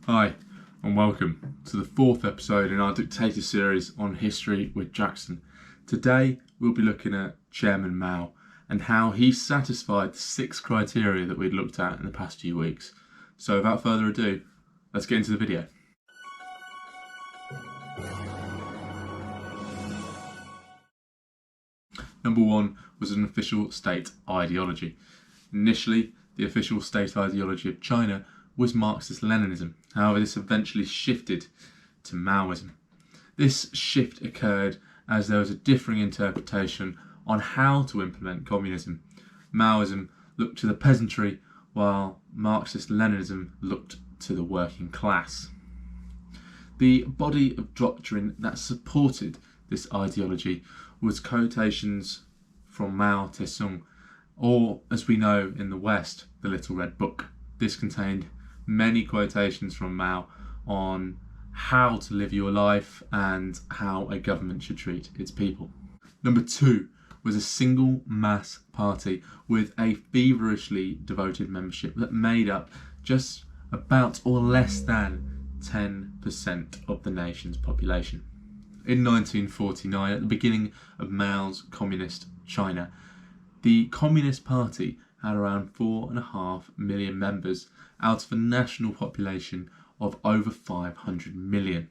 Hi, and welcome to the fourth episode in our Dictators series on history with Jackson. Today we'll be looking at Chairman Mao and how he satisfied the 6 criteria that we'd looked at in the past few weeks. So without further ado, let's get into the video. Number 1 was an official state ideology. Initially, the official state ideology of China was Marxist-Leninism. However, this eventually shifted to Maoism. This shift occurred as there was a differing interpretation on how to implement communism. Maoism looked to the peasantry, while Marxist-Leninism looked to the working class. The body of doctrine that supported this ideology was quotations from Mao Tse-tung, or as we know in the West, the Little Red Book. This contained many quotations from Mao on how to live your life and how a government should treat its people. Number 2 was a single mass party with a feverishly devoted membership that made up just about or less than 10% of the nation's population. In 1949, at the beginning of Mao's communist China, the Communist Party had around 4.5 million members out of a national population of over 500 million.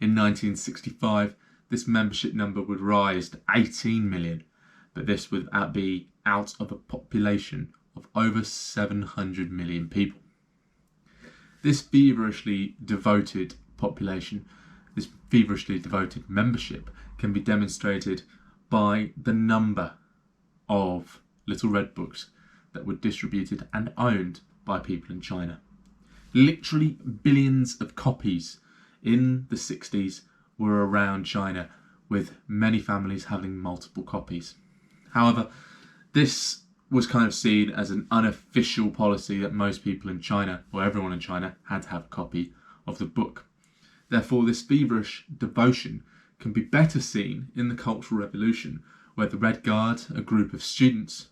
In 1965, this membership number would rise to 18 million, but this would be out of a population of over 700 million people. This feverishly devoted population, this feverishly devoted membership, can be demonstrated by the number of Little Red Books that were distributed and owned by people in China. Literally billions of copies in the 60s were around China, with many families having multiple copies. However, this was kind of seen as an unofficial policy that most people in China, or everyone in China, had to have a copy of the book. Therefore, this feverish devotion can be better seen in the Cultural Revolution, where the Red Guard, a group of students,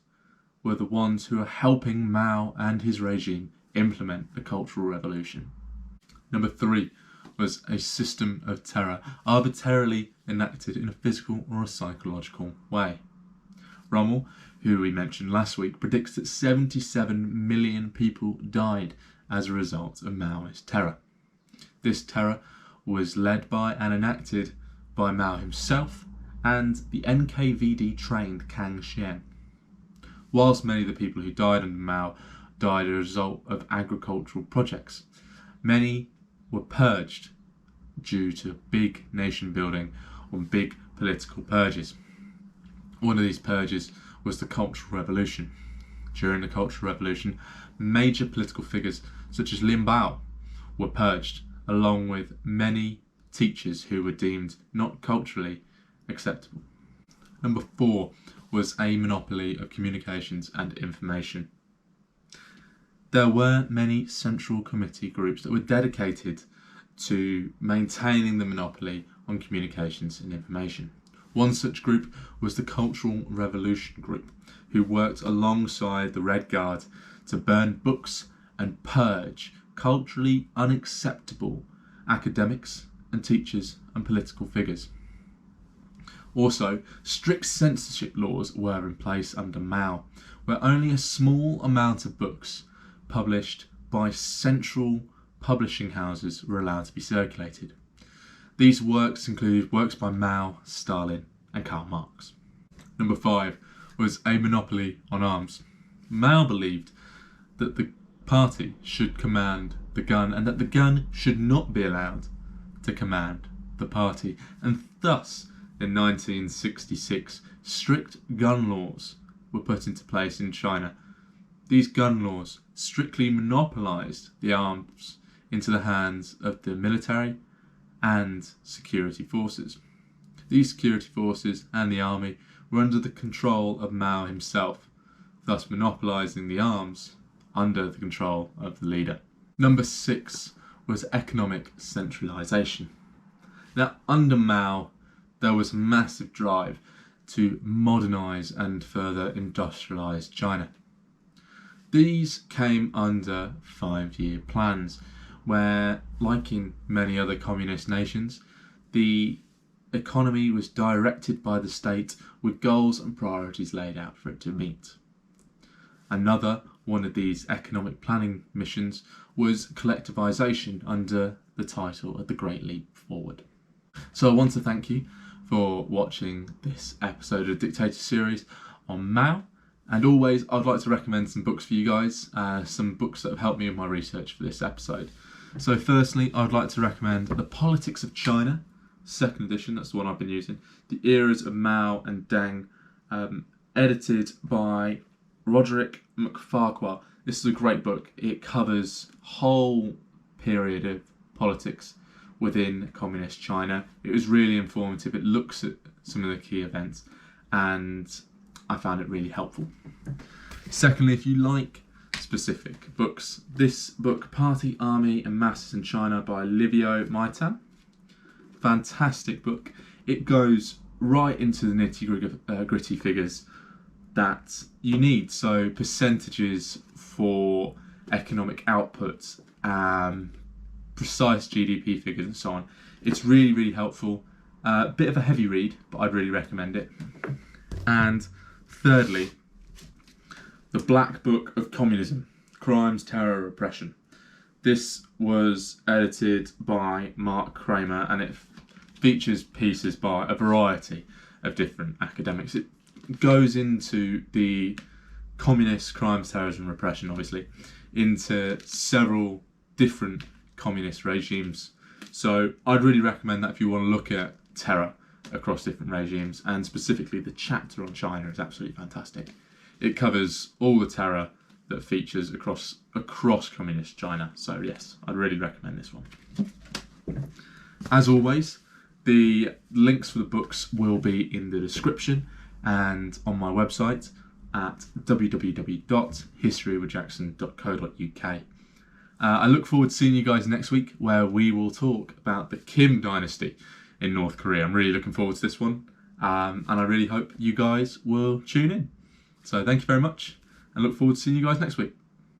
were the ones who are helping Mao and his regime implement the Cultural Revolution. Number 3 was a system of terror, arbitrarily enacted in a physical or a psychological way. Rommel, who we mentioned last week, predicts that 77 million people died as a result of Maoist terror. This terror was led by and enacted by Mao himself and the NKVD-trained Kang Xian. Whilst many of the people who died under Mao died as a result of agricultural projects, many were purged due to big nation building or big political purges. One of these purges was the Cultural Revolution. During the Cultural Revolution, major political figures such as Lin Biao were purged, along with many teachers who were deemed not culturally acceptable. Number 4 was a monopoly of communications and information. There were many central committee groups that were dedicated to maintaining the monopoly on communications and information. One such group was the Cultural Revolution Group, who worked alongside the Red Guard to burn books and purge culturally unacceptable academics and teachers and political figures. Also, strict censorship laws were in place under Mao, where only a small amount of books published by central publishing houses were allowed to be circulated. These works included works by Mao, Stalin and Karl Marx. Number 5 was a monopoly on arms. Mao believed that the party should command the gun and that the gun should not be allowed to command the party, and thus in 1966 strict gun laws were put into place in China. These gun laws strictly monopolised the arms into the hands of the military and security forces. These security forces and the army were under the control of Mao himself, thus monopolising the arms under the control of the leader. Number 6 was economic centralisation. Now, under Mao, there was a massive drive to modernise and further industrialise China. These came under 5-year plans, where, like in many other communist nations, the economy was directed by the state with goals and priorities laid out for it to meet. Another one of these economic planning missions was collectivisation under the title of the Great Leap Forward. So I want to thank you for watching this episode of Dictators series on Mao, and always I'd like to recommend some books for you guys, some books that have helped me with my research for this episode. So firstly, I'd like to recommend The Politics of China, 2nd edition, that's the one I've been using, The Eras of Mao and Deng, edited by Roderick McFarquhar. This is a great book. It covers whole period of politics within communist China. It was really informative. It looks at some of the key events, and I found it really helpful. Secondly, if you like specific books, this book, Party, Army and Masses in China by Livio Maitan. Fantastic book. It goes right into the nitty-gritty figures that you need. So percentages for economic output, precise GDP figures and so on. It's really, really helpful. Bit of a heavy read, but I'd really recommend it. And thirdly, The Black Book of Communism, Crimes, Terror, Repression. This was edited by Mark Kramer, and it features pieces by a variety of different academics. It goes into the communist crimes, terrorism, repression, obviously, into several different communist regimes. So I'd really recommend that if you want to look at terror across different regimes, and specifically the chapter on China is absolutely fantastic. It covers all the terror that features across communist China. So yes, I'd really recommend this one. As always, the links for the books will be in the description and on my website at www.historywithjackson.co.uk. I look forward to seeing you guys next week, where we will talk about the Kim dynasty in North Korea. I'm really looking forward to this one, and I really hope you guys will tune in. So thank you very much, and look forward to seeing you guys next week.